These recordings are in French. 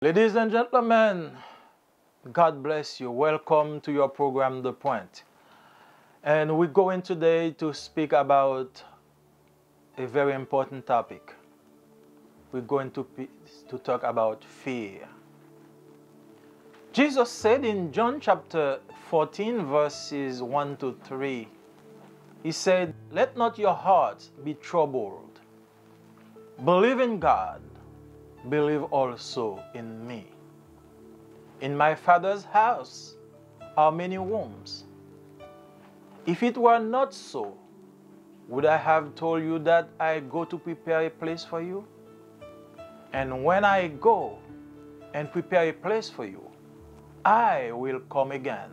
Ladies and gentlemen, God bless you. Welcome to your program, The Point. And we're going today to speak about a very important topic. We're going to talk about fear. Jesus said in John chapter 14, verses 1 to 3, He said, "Let not your hearts be troubled. Believe in God. Believe also in me. In my Father's house are many rooms. If it were not so, would I have told you that I go to prepare a place for you? And when I go and prepare a place for you, I will come again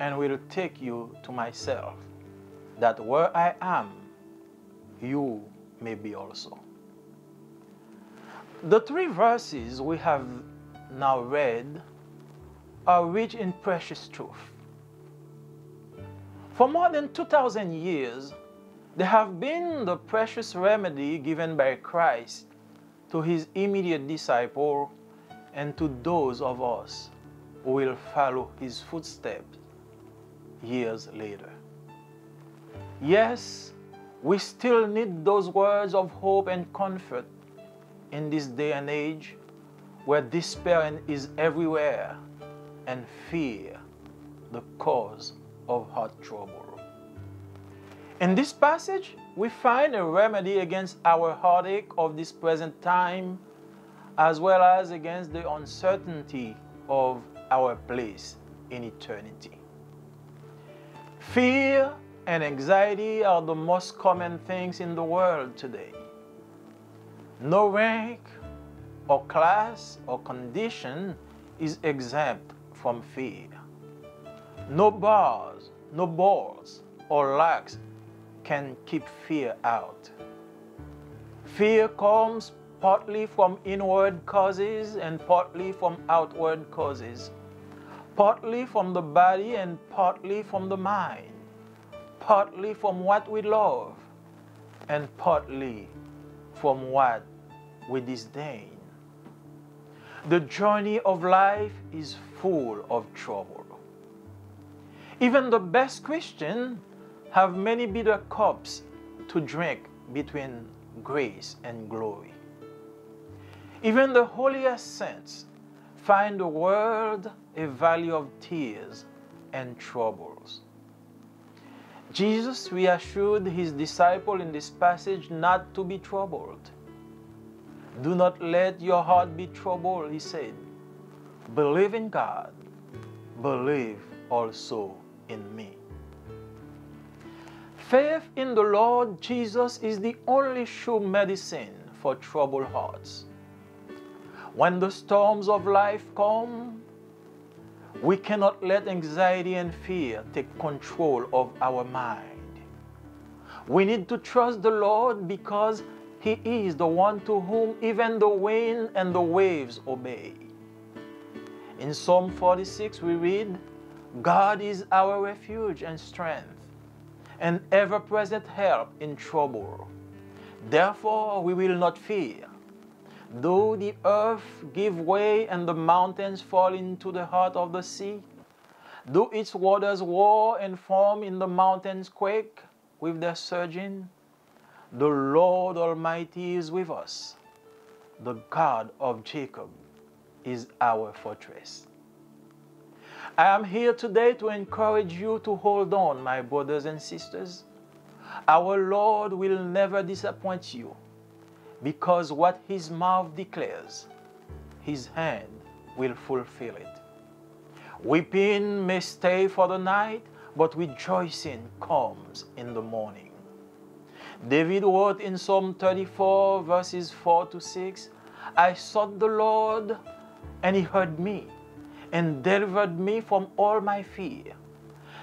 and will take you to myself, that where I am, you may be also." The three verses we have now read are rich in precious truth. For more than 2,000 years, they have been the precious remedy given by Christ to his immediate disciple and to those of us who will follow his footsteps years later. Yes, we still need those words of hope and comfort in this day and age where despair is everywhere and fear the cause of heart trouble. In this passage, we find a remedy against our heartache of this present time, as well as against the uncertainty of our place in eternity. Fear and anxiety are the most common things in the world today. No rank or class or condition is exempt from fear. No bars, no balls or locks can keep fear out. Fear comes partly from inward causes and partly from outward causes, partly from the body and partly from the mind, partly from what we love and partly from what we disdain. The journey of life is full of trouble. Even the best Christians have many bitter cups to drink between grace and glory. Even the holiest saints find the world a valley of tears and troubles. Jesus reassured his disciples in this passage not to be troubled. "Do not let your heart be troubled," he said. "Believe in God. Believe also in me." Faith in the Lord Jesus is the only sure medicine for troubled hearts. When the storms of life come, we cannot let anxiety and fear take control of our mind. We need to trust the Lord because He is the one to whom even the wind and the waves obey. In Psalm 46 we read, "God is our refuge and strength, an ever-present help in trouble. Therefore we will not fear. Though the earth give way and the mountains fall into the heart of the sea, though its waters roar and foam in the mountains quake with their surging, the Lord Almighty is with us. The God of Jacob is our fortress." I am here today to encourage you to hold on, my brothers and sisters. Our Lord will never disappoint you, because what His mouth declares, His hand will fulfill it. Weeping may stay for the night, but rejoicing comes in the morning. David wrote in Psalm 34, verses 4 to 6, "I sought the Lord, and He heard me, and delivered me from all my fear.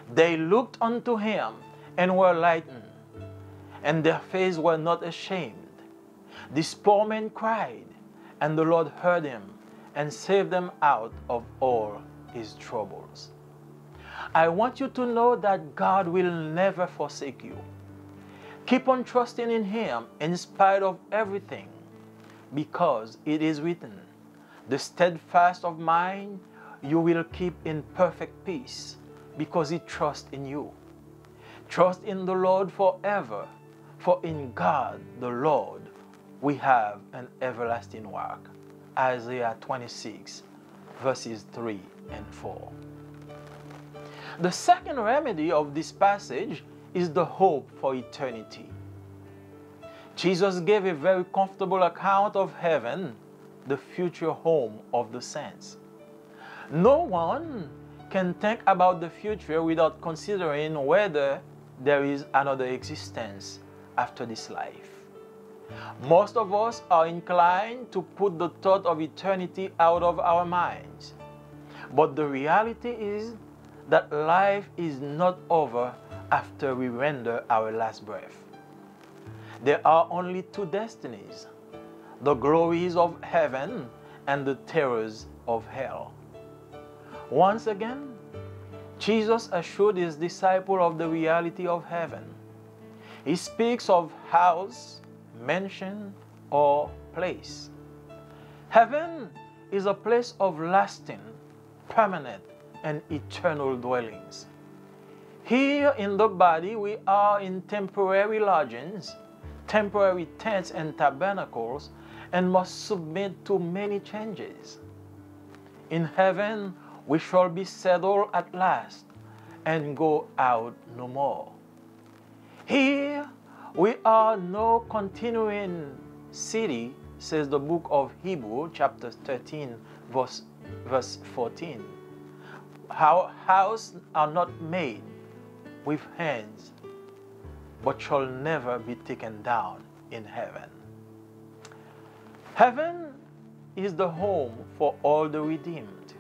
They looked unto Him, and were lightened, and their faces were not ashamed. This poor man cried, and the Lord heard him, and saved them out of all his troubles." I want you to know that God will never forsake you. Keep on trusting in Him in spite of everything, because it is written, The steadfast of mind you will keep in perfect peace, because he trusts in you. Trust in the Lord forever, for in God the Lord we have an everlasting rock. Isaiah 26, verses 3 and 4. The second remedy of this passage is the hope for eternity. Jesus gave a very comfortable account of heaven, the future home of the saints. No one can think about the future without considering whether there is another existence after this life. Most of us are inclined to put the thought of eternity out of our minds. But the reality is that life is not over after we render our last breath. There are only two destinies: the glories of heaven and the terrors of hell. Once again, Jesus assured his disciple of the reality of heaven. He speaks of house, mansion, or place. Heaven is a place of lasting, permanent, and eternal dwellings. Here in the body we are in temporary lodgings, temporary tents and tabernacles, and must submit to many changes. In heaven we shall be settled at last and go out no more. Here we are no continuing city, says the book of Hebrews, chapter 13, verse 14. Our houses are not made with hands, but shall never be taken down in heaven. Heaven is the home for all the redeemed,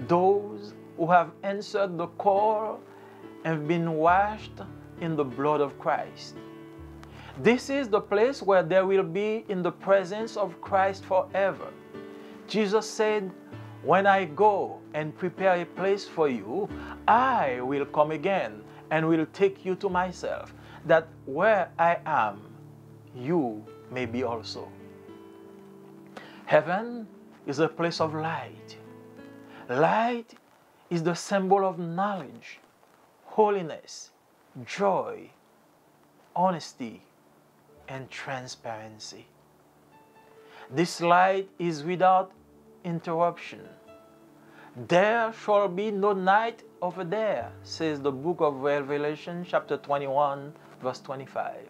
those who have answered the call and been washed in the blood of Christ. This is the place where they will be in the presence of Christ forever. Jesus said, "When I go and prepare a place for you, I will come again and will take you to myself, that where I am, you may be also." Heaven is a place of light. Light is the symbol of knowledge, holiness, joy, honesty, and transparency. This light is without interruption. There shall be no night over there, says the book of Revelation, chapter 21, verse 25.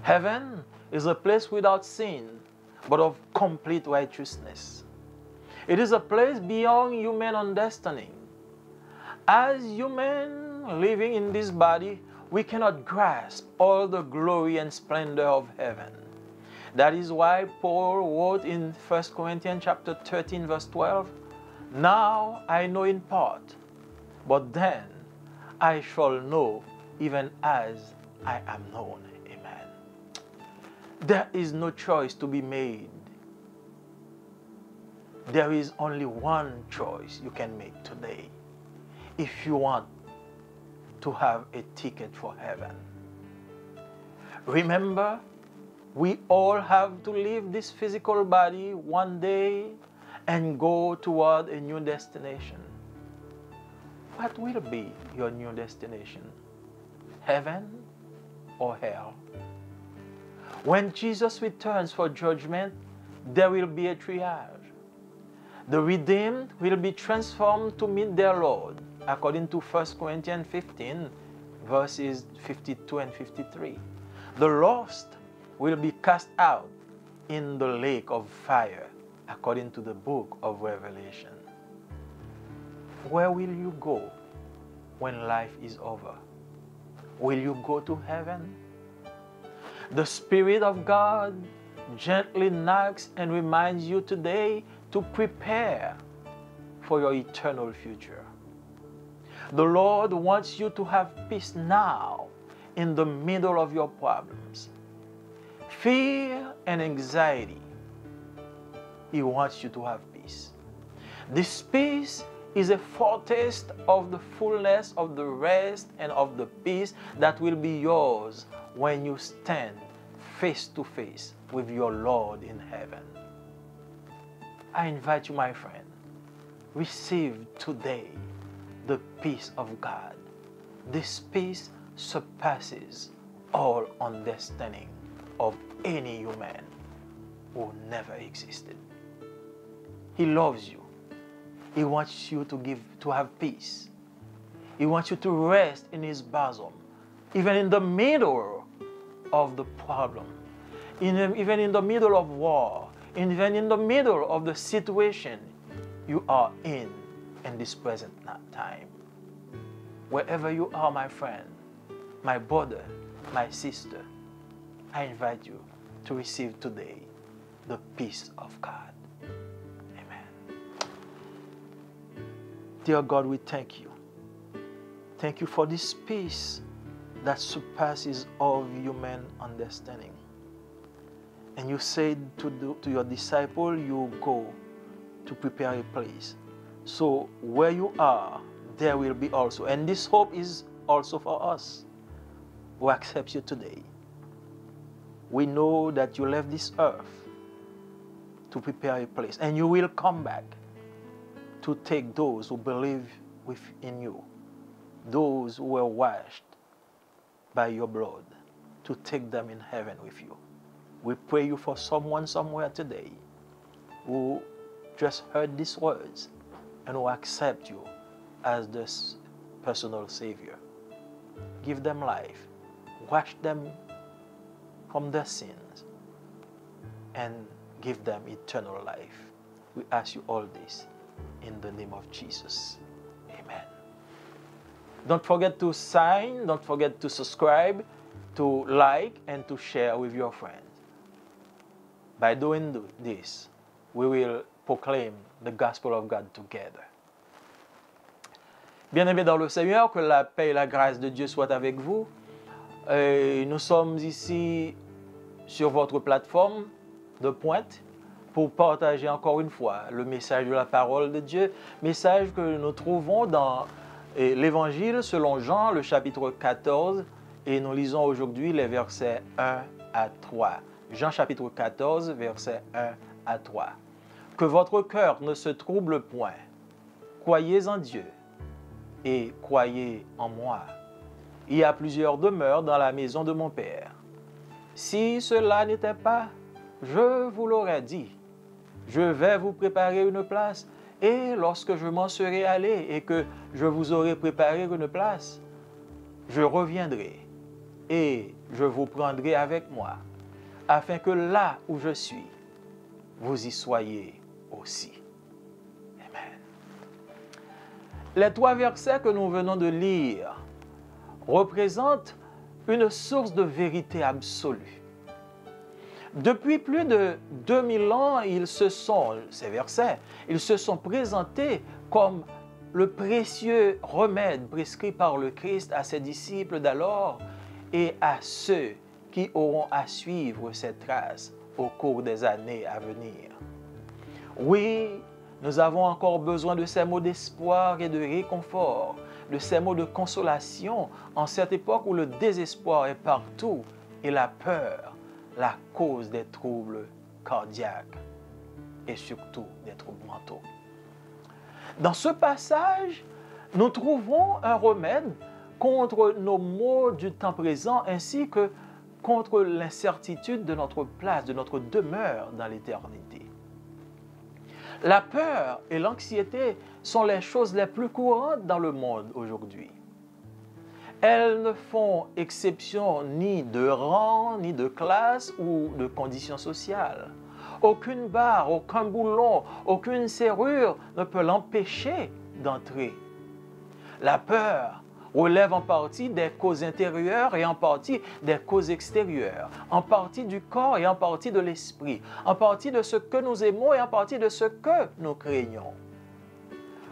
Heaven is a place without sin, but of complete righteousness. It is a place beyond human understanding. As human living in this body, we cannot grasp all the glory and splendor of heaven. That is why Paul wrote in 1 Corinthians chapter 13, verse 12, "Now I know in part, but then I shall know even as I am known." Amen. There is no choice to be made. There is only one choice you can make today if you want to have a ticket for heaven. Remember, we all have to leave this physical body one day and go toward a new destination. What will be your new destination? Heaven or hell? When Jesus returns for judgment, there will be a triage. The redeemed will be transformed to meet their Lord, according to 1 Corinthians 15, verses 52 and 53. The lost will be cast out in the lake of fire, according to the book of Revelation. Where will you go when life is over? Will you go to heaven? The Spirit of God gently knocks and reminds you today to prepare for your eternal future. The Lord wants you to have peace now in the middle of your problems. Fear and anxiety, He wants you to have peace. This peace is a foretaste of the fullness of the rest and of the peace that will be yours when you stand face to face with your Lord in heaven. I invite you, my friend, receive today the peace of God. This peace surpasses all understanding of any human who never existed. He loves you. He wants you to have peace. He wants you to rest in His bosom, even in the middle of the problem, even in the middle of war, even in the middle of the situation you are in this present time. Wherever you are, my friend, my brother, my sister, I invite you to receive today the peace of God. Amen. Dear God, we thank you. Thank you for this peace that surpasses all human understanding. And you said to your disciple, you go to prepare a place. So where you are, there will be also. And this hope is also for us who accept you today. We know that you left this earth to prepare a place. And you will come back to take those who believe in you, those who were washed by your blood, to take them in heaven with you. We pray you for someone somewhere today who just heard these words and who accept you as this personal Savior. Give them life. Wash them from their sins and give them eternal life. We ask you all this in the name of Jesus. Amen. Don't forget to sign, don't forget to subscribe, to like, and to share with your friends. By doing this, we will proclaim the gospel of God together. Bien-aimés dans le Seigneur, que la paix et la grâce de Dieu soient avec vous. Nous sommes ici sur votre plateforme de pointe pour partager encore une fois le message de la parole de Dieu, message que nous trouvons dans l'Évangile selon Jean, le chapitre 14, et nous lisons aujourd'hui les versets 1 à 3. Jean chapitre 14, versets 1 à 3. Que votre cœur ne se trouble point. Croyez en Dieu et croyez en moi. Il y a plusieurs demeures dans la maison de mon Père. Si cela n'était pas, je vous l'aurais dit. Je vais vous préparer une place, et lorsque je m'en serai allé et que je vous aurai préparé une place, je reviendrai et je vous prendrai avec moi, afin que là où je suis, vous y soyez aussi. Amen. Les 3 versets que nous venons de lire représentent une source de vérité absolue. Depuis plus de 2000 ans, ces versets, ils se sont présentés comme le précieux remède prescrit par le Christ à ses disciples d'alors et à ceux qui auront à suivre ces traces au cours des années à venir. Oui, nous avons encore besoin de ces mots d'espoir et de réconfort, de ces mots de consolation en cette époque où le désespoir est partout et la peur, la cause des troubles cardiaques et surtout des troubles mentaux. Dans ce passage, nous trouvons un remède contre nos maux du temps présent ainsi que contre l'incertitude de notre place, de notre demeure dans l'éternité. La peur et l'anxiété sont les choses les plus courantes dans le monde aujourd'hui. Elles ne font exception ni de rang, ni de classe ou de conditions sociales. Aucune barre, aucun boulon, aucune serrure ne peut l'empêcher d'entrer. La peur relève en partie des causes intérieures et en partie des causes extérieures, en partie du corps et en partie de l'esprit, en partie de ce que nous aimons et en partie de ce que nous craignons.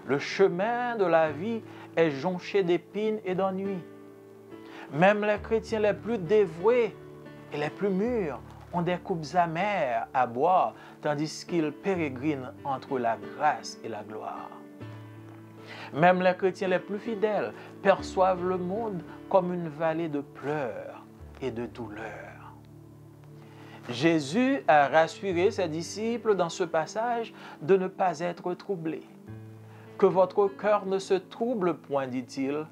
Le chemin de la vie est jonché d'épines et d'ennuis. Même les chrétiens les plus dévoués et les plus mûrs ont des coupes amères à boire, tandis qu'ils pérégrinent entre la grâce et la gloire. Même les chrétiens les plus fidèles perçoivent le monde comme une vallée de pleurs et de douleurs. Jésus a rassuré ses disciples dans ce passage de ne pas être troublés. Que votre cœur ne se trouble point, dit-il.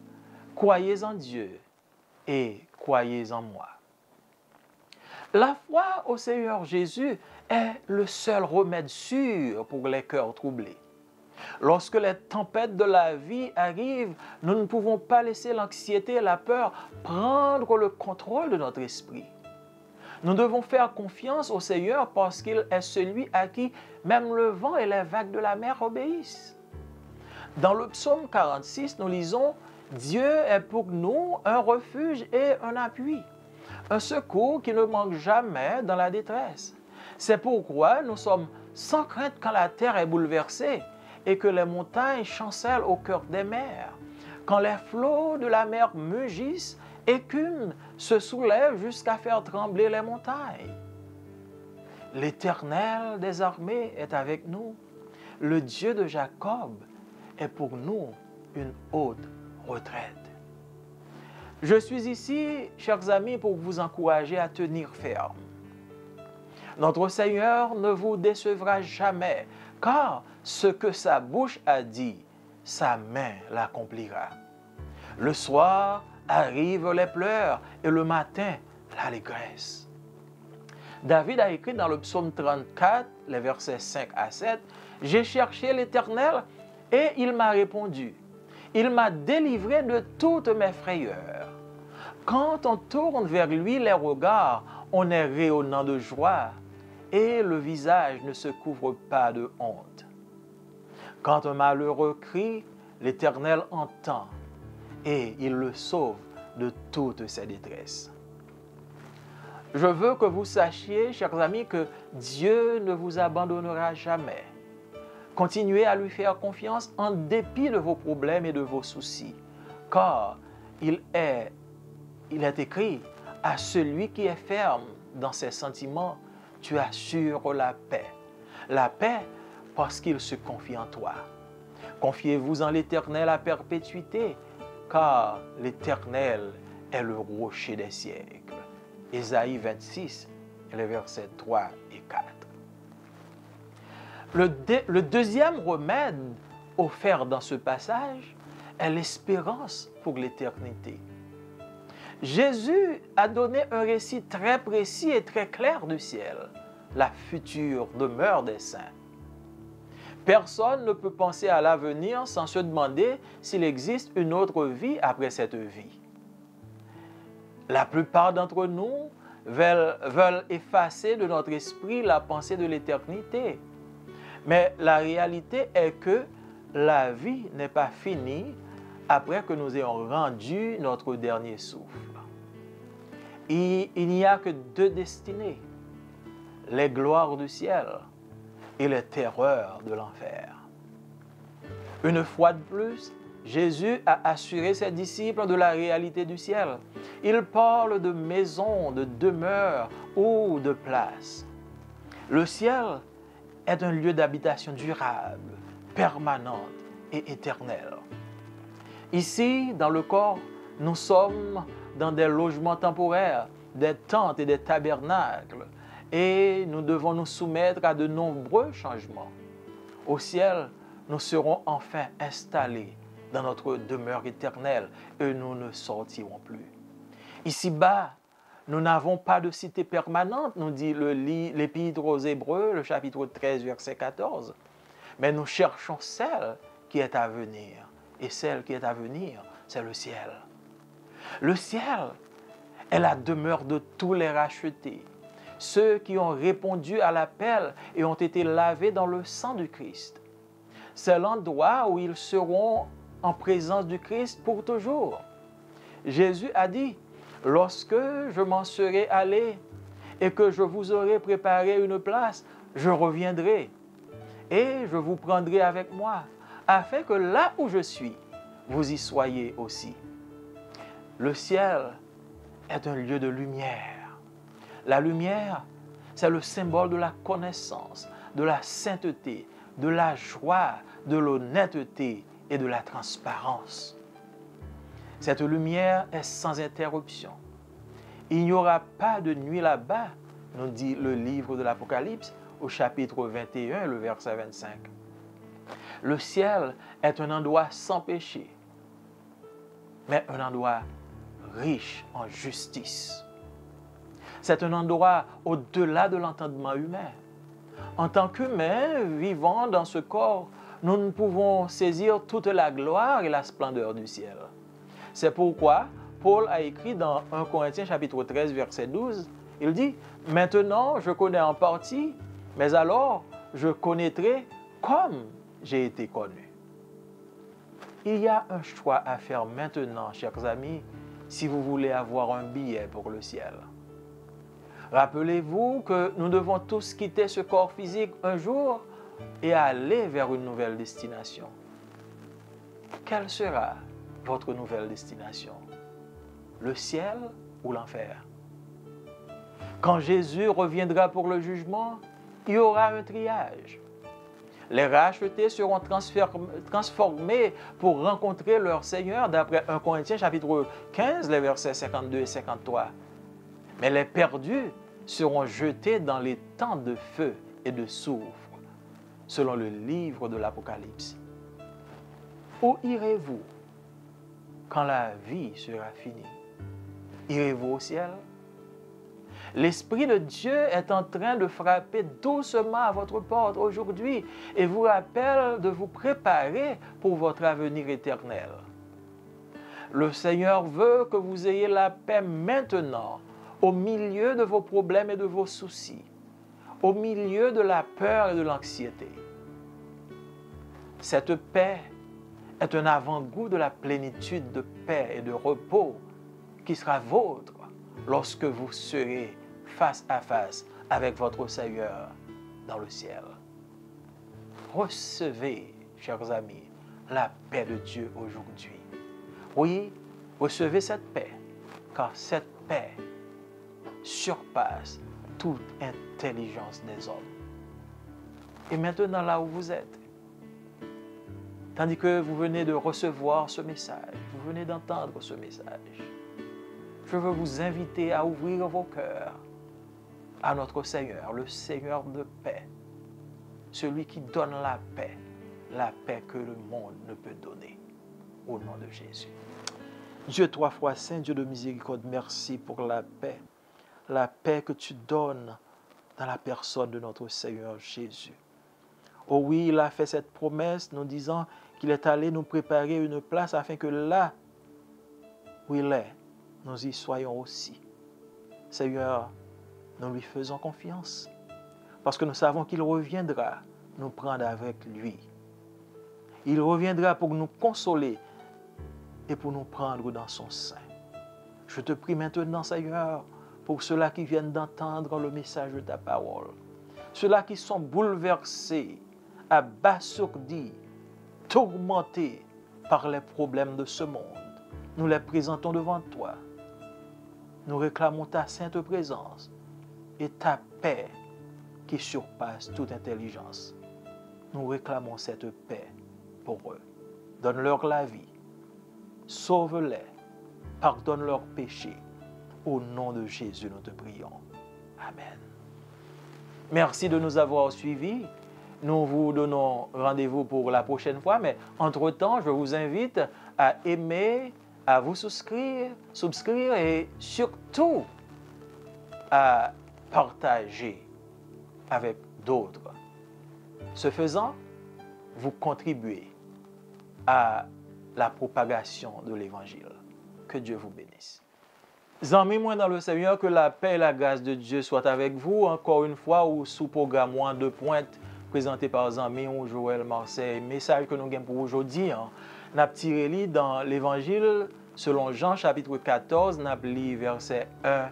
Croyez en Dieu et croyez en moi. La foi au Seigneur Jésus est le seul remède sûr pour les cœurs troublés. Lorsque les tempêtes de la vie arrivent, nous ne pouvons pas laisser l'anxiété et la peur prendre le contrôle de notre esprit. Nous devons faire confiance au Seigneur parce qu'il est celui à qui même le vent et les vagues de la mer obéissent. Dans le psaume 46, nous lisons « Dieu est pour nous un refuge et un appui, un secours qui ne manque jamais dans la détresse. C'est pourquoi nous sommes sans crainte quand la terre est bouleversée et que les montagnes chancellent au cœur des mers, quand les flots de la mer mugissent, écument, se soulèvent jusqu'à faire trembler les montagnes. L'Éternel des armées est avec nous. Le Dieu de Jacob est pour nous une haute retraite. Je suis ici, chers amis, pour vous encourager à tenir ferme. Notre Seigneur ne vous décevra jamais, car ce que sa bouche a dit, sa main l'accomplira. Le soir arrivent les pleurs et le matin l'allégresse. David a écrit dans le psaume 34, les versets 5 à 7, « J'ai cherché l'Éternel et il m'a répondu. Il m'a délivré de toutes mes frayeurs. » Quand on tourne vers lui les regards, on est rayonnant de joie et le visage ne se couvre pas de honte. Quand un malheureux crie, l'Éternel entend et il le sauve de toutes ses détresses. Je veux que vous sachiez, chers amis, que Dieu ne vous abandonnera jamais. Continuez à lui faire confiance en dépit de vos problèmes et de vos soucis, car il est écrit, à celui qui est ferme dans ses sentiments, tu assures la paix. La paix parce qu'il se confie en toi. Confiez-vous en l'Éternel à perpétuité, car l'Éternel est le rocher des siècles. Ésaïe 26, les versets 3 et 4. Le deuxième remède offert dans ce passage est l'espérance pour l'éternité. Jésus a donné un récit très précis et très clair du ciel, la future demeure des saints. Personne ne peut penser à l'avenir sans se demander s'il existe une autre vie après cette vie. La plupart d'entre nous veulent effacer de notre esprit la pensée de l'éternité. Mais la réalité est que la vie n'est pas finie après que nous ayons rendu notre dernier souffle. Il n'y a que deux destinées, les gloires du ciel et les terreurs de l'enfer. Une fois de plus, Jésus a assuré ses disciples de la réalité du ciel. Il parle de maison, de demeure ou de place. Le ciel est un lieu d'habitation durable, permanente et éternelle. Ici, dans le corps, nous sommes dans des logements temporaires, des tentes et des tabernacles, et nous devons nous soumettre à de nombreux changements. Au ciel, nous serons enfin installés dans notre demeure éternelle et nous ne sortirons plus. Ici-bas, nous n'avons pas de cité permanente, nous dit l'Épître aux Hébreux, le chapitre 13, verset 14. Mais nous cherchons celle qui est à venir. Et celle qui est à venir, c'est le ciel. Le ciel est la demeure de tous les rachetés, ceux qui ont répondu à l'appel et ont été lavés dans le sang du Christ. C'est l'endroit où ils seront en présence du Christ pour toujours. Jésus a dit, « Lorsque je m'en serai allé et que je vous aurai préparé une place, je reviendrai et je vous prendrai avec moi, afin que là où je suis, vous y soyez aussi. » Le ciel est un lieu de lumière. La lumière, c'est le symbole de la connaissance, de la sainteté, de la joie, de l'honnêteté et de la transparence. Cette lumière est sans interruption. Il n'y aura pas de nuit là-bas, nous dit le livre de l'Apocalypse au chapitre 21, le verset 25. Le ciel est un endroit sans péché, mais un endroit riche en justice. C'est un endroit au-delà de l'entendement humain. En tant qu'humains vivant dans ce corps, nous ne pouvons saisir toute la gloire et la splendeur du ciel. C'est pourquoi Paul a écrit dans 1 Corinthiens chapitre 13, verset 12, il dit « Maintenant, je connais en partie, mais alors je connaîtrai comme j'ai été connu. » Il y a un choix à faire maintenant, chers amis, si vous voulez avoir un billet pour le ciel. Rappelez-vous que nous devons tous quitter ce corps physique un jour et aller vers une nouvelle destination. Quelle sera votre nouvelle destination? Le ciel ou l'enfer? Quand Jésus reviendra pour le jugement, il y aura un triage. Les rachetés seront transformés pour rencontrer leur Seigneur, d'après 1 Corinthiens chapitre 15, les versets 52 et 53. Mais les perdus seront jetés dans les temps de feu et de soufre, selon le livre de l'Apocalypse. Où irez-vous quand la vie sera finie? Irez-vous au ciel? L'Esprit de Dieu est en train de frapper doucement à votre porte aujourd'hui et vous rappelle de vous préparer pour votre avenir éternel. Le Seigneur veut que vous ayez la paix maintenant, au milieu de vos problèmes et de vos soucis, au milieu de la peur et de l'anxiété. Cette paix est un avant-goût de la plénitude de paix et de repos qui sera vôtre lorsque vous serez face à face avec votre Seigneur dans le ciel. Recevez, chers amis, la paix de Dieu aujourd'hui. Oui, recevez cette paix, car cette paix surpasse toute intelligence des hommes. Et maintenant, là où vous êtes, tandis que vous venez de recevoir ce message, vous venez d'entendre ce message, je veux vous inviter à ouvrir vos cœurs à notre Seigneur, le Seigneur de paix, celui qui donne la paix que le monde ne peut donner, au nom de Jésus. Dieu trois fois saint, Dieu de miséricorde, merci pour la paix que tu donnes dans la personne de notre Seigneur Jésus. Oh oui, il a fait cette promesse nous disant qu'il est allé nous préparer une place afin que là où il est, nous y soyons aussi. Seigneur, nous lui faisons confiance parce que nous savons qu'il reviendra nous prendre avec lui. Il reviendra pour nous consoler et pour nous prendre dans son sein. Je te prie maintenant, Seigneur, pour ceux-là qui viennent d'entendre le message de ta parole, ceux-là qui sont bouleversés, abasourdis, tourmentés par les problèmes de ce monde. Nous les présentons devant toi. Nous réclamons ta sainte présence et ta paix qui surpasse toute intelligence. Nous réclamons cette paix pour eux. Donne-leur la vie. Sauve-les. Pardonne leurs péchés. Au nom de Jésus, nous te prions. Amen. Merci de nous avoir suivis. Nous vous donnons rendez-vous pour la prochaine fois, mais entre-temps, je vous invite à aimer, à vous souscrire et surtout à partager avec d'autres. Ce faisant, vous contribuez à la propagation de l'Évangile. Que Dieu vous bénisse. Amis, moi dans le Seigneur, que la paix et la grâce de Dieu soient avec vous. Encore une fois, ou sous programme de pointe présenté par Amis ou Joël Marseille. Message que nous avons pour aujourd'hui, nous avons tiré dans l'Évangile selon Jean chapitre 14, nous avons lu verset 1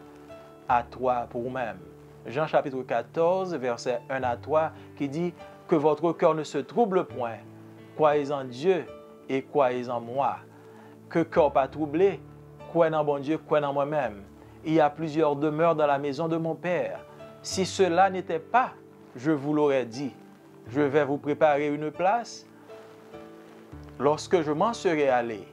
à 3 pour vous-même. Jean chapitre 14, verset 1 à 3, qui dit que votre cœur ne se trouble point. Croyez en Dieu et croyez en moi. Que cœur pas troublé, croyez en bon Dieu, croyez en moi-même. Il y a plusieurs demeures dans la maison de mon Père. Si cela n'était pas, je vous l'aurais dit. Je vais vous préparer une place. Lorsque je m'en serai allé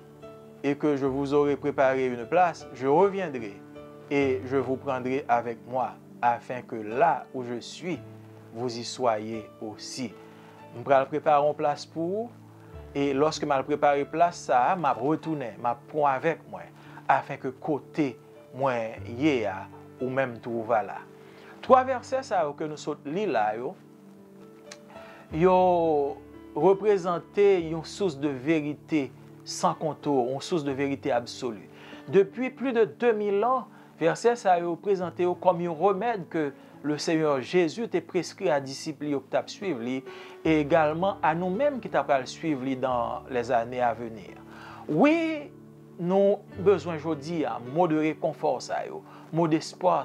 et que je vous aurai préparé une place, je reviendrai et je vous prendrai avec moi, afin que là où je suis, vous y soyez aussi. Je vais préparer une place pour vous. Et lorsque je préparé place, ça, je retourne, je prends avec moi, afin que côté moi y ou même trouve là. Trois versets ça que nous sommes là, yo représenté une source de vérité sans contour, une source de vérité absolue. Depuis plus de 2000 ans, verset ça est présenté comme un remède que le Seigneur Jésus t'a prescrit à disciples qui suivre et également à nous-mêmes qui t'appellent suivre dans les années à venir. Oui, nous avons besoin aujourd'hui de mot de réconfort, mot d'espoir,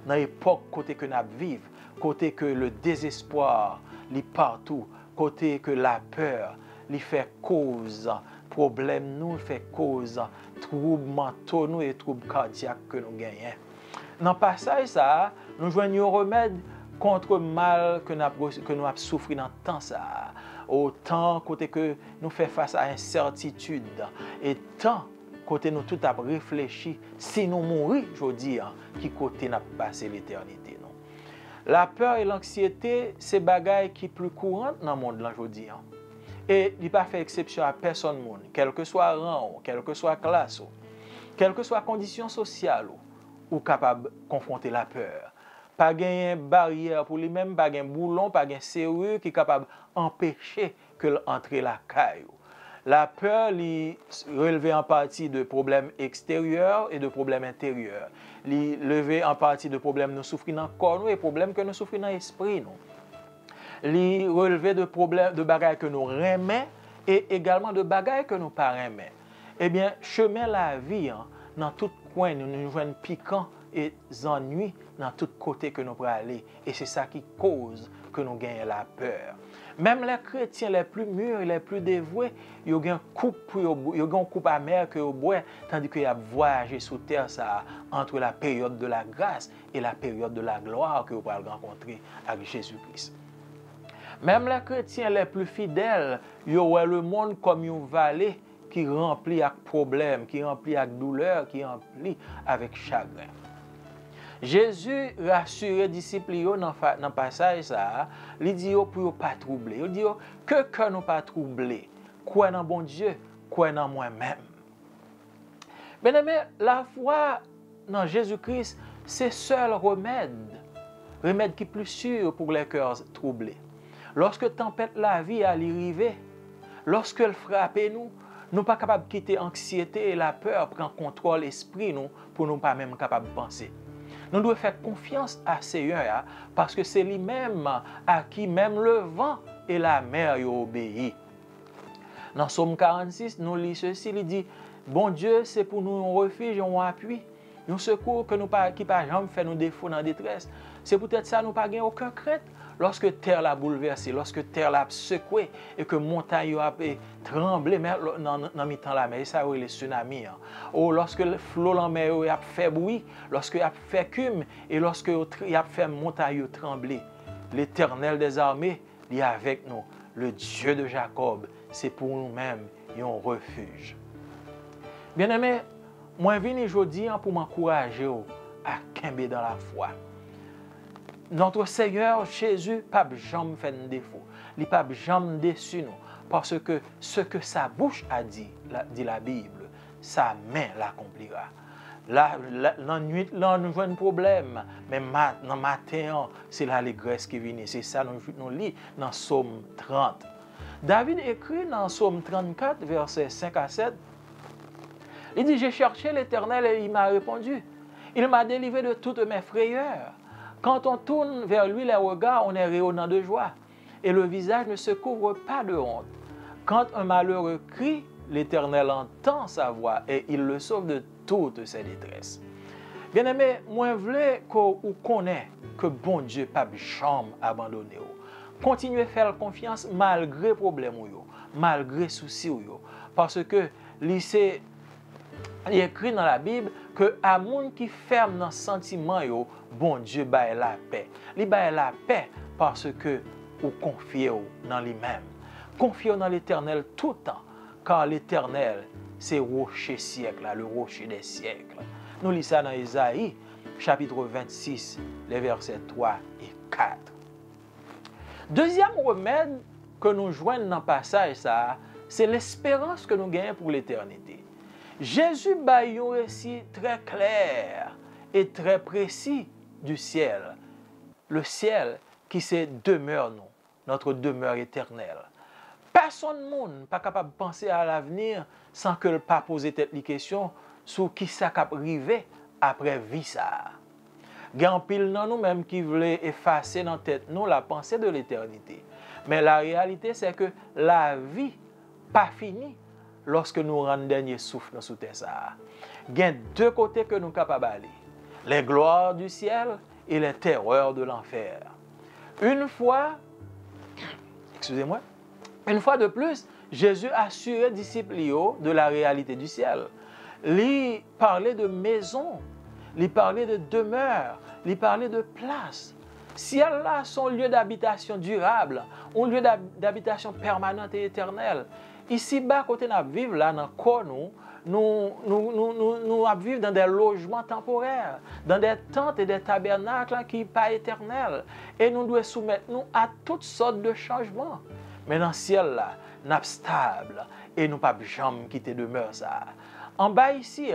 dans l'époque côté que nous vivons, côté que le désespoir est partout, côté que la peur lui fait cause, problème nous fait cause, troubles mentaux nous et troubles cardiaques que nous gagnons. Dans le passage, ça, nous joignons un remède contre le mal que nous avons souffert dans le temps. Ça. Autant côté que nous faisons face à l'incertitude et tant côté nous tout avons réfléchi si nous mourons aujourd'hui, qui côté nous passé l'éternité. La peur et l'anxiété, c'est des bagailles qui sont plus courantes dans le monde aujourd'hui. Et il n'y a pas fait exception à personne, quel que soit rang, quelle que soit classe, quelle que soit condition sociale, ou capable de confronter la peur. Pas de barrière pour lui-même, pas de boulon, pas de serrure qui est capable d'empêcher que entrer la caille. La peur est relevée en partie de problèmes extérieurs et de problèmes intérieurs. Elle est relevée en partie de problèmes que nous souffrons dans le corps et de problèmes que nous souffrons dans l'esprit. Elle est relevée de problèmes, de bagailles que nous remet et également de bagailles que nous ne pas remet. Eh bien, chemin la vie, dans tout coin, nous jouons piquants et ennuis dans tout côté que nous pouvons aller. Et c'est ça qui cause que nous gagnons la peur. Même les chrétiens les plus mûrs et les plus dévoués, ils ont une coupe amère que ils boivent, tandis qu'ils ont voyagé sous terre ça, entre la période de la grâce et la période de la gloire que vous pouvez rencontrer avec Jésus-Christ. Même les chrétiens les plus fidèles, ils ont le monde comme une vallée qui remplit avec problèmes, qui remplit avec douleur, qui remplit avec chagrin. Jésus rassure les disciples dans le passage, il dit pour ne pas troubler. Il dit que nous pas troubler. Quoi dans bon Dieu, quoi dans moi-même. Bien-aimé, la foi dans Jésus-Christ, c'est seul remède qui est plus sûr pour les cœurs troublés. Lorsque tempête la vie à l'arrivée, lorsque elle frappe nous, nous ne sommes pas capables de quitter l'anxiété et la peur prend contrôle l'esprit nous pour nous pas même capables de penser. Nous devons faire confiance à Seigneur parce que c'est lui-même à qui même le vent et la mer obéissent. Dans Psaume 46, nous lisons ceci, il dit, bon Dieu, c'est pour nous un refuge, un appui, un secours qui pas jamais fait nous défaut dans la détresse. C'est peut-être ça, nous n'avons pas aucun crainte. Lorsque terre l'a bouleversé, lorsque terre l'a secoué et que montagne a tremblé dans mi-temps la mer, ça c'est les tsunamis. Ou lorsque le flot en mer a fait bruit, lorsque il a fait cume et lorsque il a fait montagne trembler, l'Éternel des armées est avec nous. Le Dieu de Jacob, c'est pour nous-mêmes un refuge. Bien-aimés, moi je viens aujourd'hui pour m'encourager à camper dans la foi. Notre Seigneur Jésus n'a jamais fait de défaut. Il n'a jamais déçu nous. Parce que ce que sa bouche a dit la Bible, sa main l'accomplira. La nuit, là, nous avons un problème. Mais dans le matin, c'est l'allégresse qui vient. C'est ça que nous lisons dans Psaume 30. David écrit dans Psaume 34, versets 5 à 7. Il dit, j'ai cherché l'Éternel et il m'a répondu. Il m'a délivré de toutes mes frayeurs. Quand on tourne vers lui les regards, on est rayonnant de joie. Et le visage ne se couvre pas de honte. Quand un malheureux crie, l'Éternel entend sa voix et il le sauve de toutes ses détresses. Bien-aimé, moi je veux qu'on connaisse que bon Dieu n'a jamais abandonné. Continuez à faire confiance malgré les problèmes, malgré les soucis. Parce que il écrit dans la Bible que à monde qui ferme dans le sentiment, bon Dieu baille la paix. Il baille la paix parce que vous confiez dans lui-même. Confiez dans l'Éternel tout le temps, car l'Éternel, c'est le rocher siècle, le rocher des siècles. Nous lisons ça dans Isaïe, chapitre 26, les versets 3 et 4. Deuxième remède que nous joignons dans le passage, c'est l'espérance que nous gagnons pour l'éternité. Jésus bat un récit très clair et très précis du ciel. Le ciel qui c'est demeure nous, notre demeure éternelle. Personne monde pas capable de penser à l'avenir sans que le pas poser tête les questions sur qui ça cap arriver après vie ça. Gan pile dans nous même qui voulait effacer dans tête nous la pensée de l'éternité. Mais la réalité c'est que la vie pas finie lorsque nous rendons dernier souffle dans sous terre ça. Gen deux côtés que nous capables d'aller. Les gloires du ciel et les terreurs de l'enfer. Une fois de plus, Jésus assurait les disciples de la réalité du ciel. Il parlait de maison, il parlait de demeure, il parlait de place. Ciel là, son lieu d'habitation durable, un lieu d'habitation permanente et éternelle. Ici bas, côté nous vivons là, dans le corps, nous vivons dans des logements temporaires, dans des tentes et des tabernacles qui ne sont pas éternels. Et nous devons soumettre nous à toutes sortes de changements. Mais dans le ciel là, nous sommes stables et nous ne pouvons jamais quitter demeure ça. En bas ici,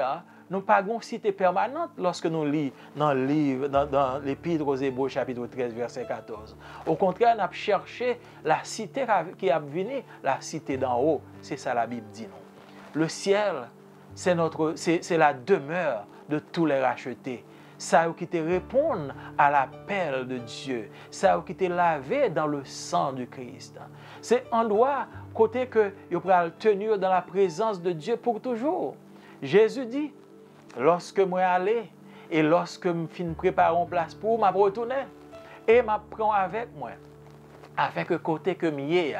nous n'avons pas une cité permanente lorsque nous lisons dans le livre, dans l'Épître aux Hébreux, chapitre 13, verset 14. Au contraire, nous avons cherché la cité qui a venu, la cité d'en haut. C'est ça la Bible dit nous. Le ciel, c'est la demeure de tous les rachetés. Ça qui te répond à l'appel de Dieu. Ça qui te lavé dans le sang du Christ. C'est un endroit côté que vous pouvez tenir dans la présence de Dieu pour toujours. Jésus dit, lorsque moi aller et lorsque je finis préparer une place pour moi retourner et je prends avec moi afin que côté que je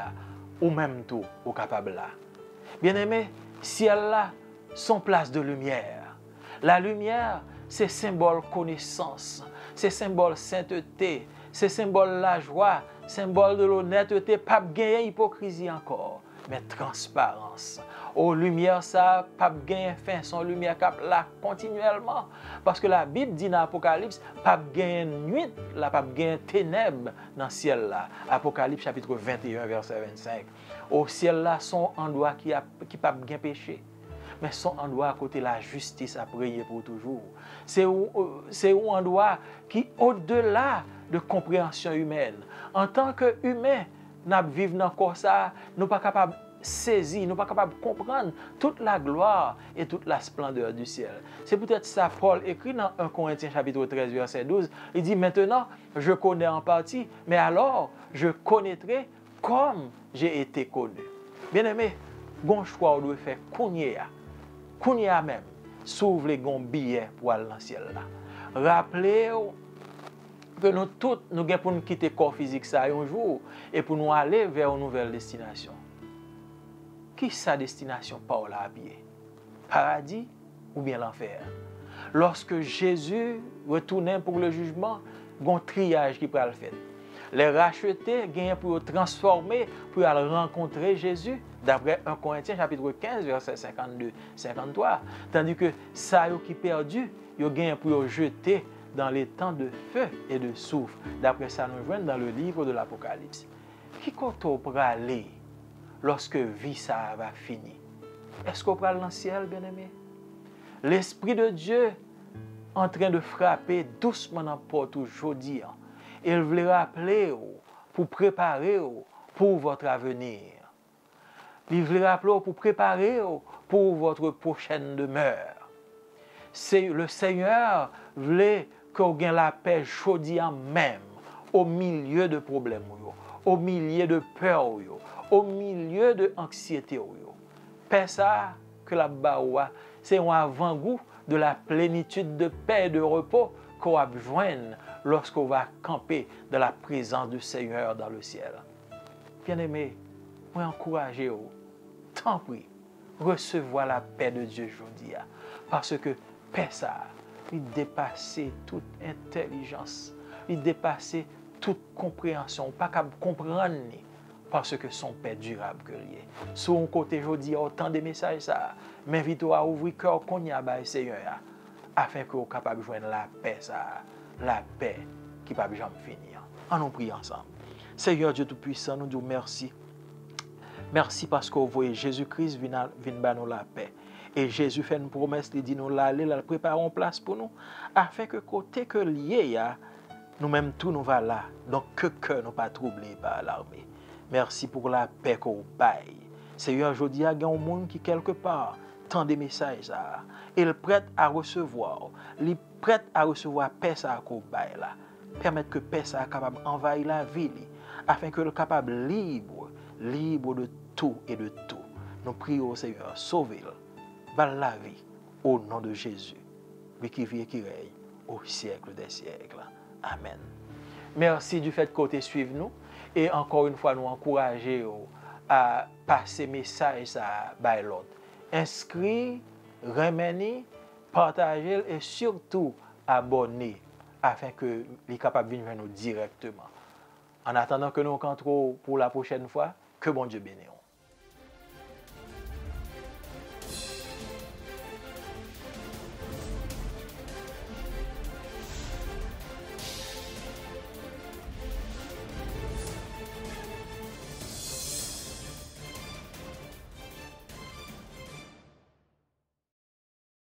ou même tout au capable là. Bien-aimé, ciel là son place de lumière. La lumière, c'est symbole connaissance, c'est symbole sainteté, c'est symbole la joie, symbole de l'honnêteté, pas gagner hypocrisie encore, mais transparence. Aux lumières, ça, pas gagner fin, son lumière cap là continuellement. Parce que la Bible dit dans l'Apocalypse, pas gagner nuit, là, pas gagner ténèbres dans le ciel là. Apocalypse chapitre 21, verset 25. Au ciel là, son endroit qui pas gagner péché. Mais son endroit à côté la justice à prier pour toujours. C'est un endroit qui au-delà de compréhension humaine. En tant qu'humain, nous vivons dans le corps ça, nous ne sommes pas capables de saisir, nous ne sommes pas capables de comprendre toute la gloire et toute la splendeur du ciel. C'est peut-être ça Paul écrit dans 1 Corinthiens chapitre 13, verset 12. Il dit, maintenant, je connais en partie, mais alors, je connaîtrai comme j'ai été connu. Bien-aimé, bon choix on doit faire Kounia même, s'ouvre les billets pour aller dans le ciel là. Rappelez-vous que nous tous, nous avons pour nous quitter le corps physique ça un jour et pour nous aller vers une nouvelle destination. Qui est sa destination par là à pied? Paradis ou bien l'enfer? Lorsque Jésus retournait pour le jugement, il y a un triage qui peut le faire. Les rachetés gagnent pour transformer, pour aller rencontrer Jésus, d'après 1 Corinthiens chapitre 15, verset 52-53. Tandis que ça qui perdu, ils gagnent pour jeter dans les temps de feu et de soufre. D'après ça, nous voyons dans le livre de l'Apocalypse. Qui compte pour aller lorsque vie ça va finir? Est-ce qu'on parle dans le ciel, bien-aimé? L'Esprit de Dieu en train de frapper doucement dans la porte aujourd'hui. Il veut rappeler pour préparer pour votre avenir. Il veut rappeler pour préparer pour votre prochaine demeure. Le Seigneur veut que vous ayez la paix chaudière même au milieu de problèmes, au milieu de peur, au milieu de anxiété. Paix ça que la baoua, c'est un avant-goût de la plénitude de paix et de repos qu'on va joindre lorsqu'on va camper dans la présence du Seigneur dans le ciel. Bien-aimé, moi encouragez-vous, tant pis, recevoir la paix de Dieu aujourd'hui. Parce que paix ça, il dépasse toute intelligence, il dépasse toute compréhension, pas capable de comprendre, parce que son paix durable que lié. Sur un côté, je dis autant de messages ça, m'invite à ouvrir cœur qu'on y a Seigneur, afin que vous capable de joindre la paix, ça, la paix qui ne peut jamais finir. On nous prie ensemble. Seigneur Dieu Tout-Puissant, nous disons merci. Merci parce que vous voyez Jésus-Christ vient nous la paix. Et Jésus fait une promesse, il dit nous l'aller, il prépare une place pour nous, afin que côté que lié, nous-mêmes tout nous va là. Donc que cœur nous pas troublé par l'armée. Merci pour la paix qu'on baille. Seigneur, je dis à un monde qui quelque part tend des messages, il est prêt à recevoir, il est prêt à recevoir paix qu'on baille là. Permettre que paix soit capable d'envahir la vie, afin que le capable libre de tout et de tout. Nous prions, Seigneur, sauvez-le, dans la vie, au nom de Jésus, lui qui vit et qui règne au siècle des siècles. Amen. Merci du fait que vous suivez nous et encore une fois nous encourager à passer message à l'autre. Inscrit, remenez, partagez et surtout abonnez afin que les capables de venir nous directement. En attendant que nous rencontrons pour la prochaine fois, que bon Dieu bénisse.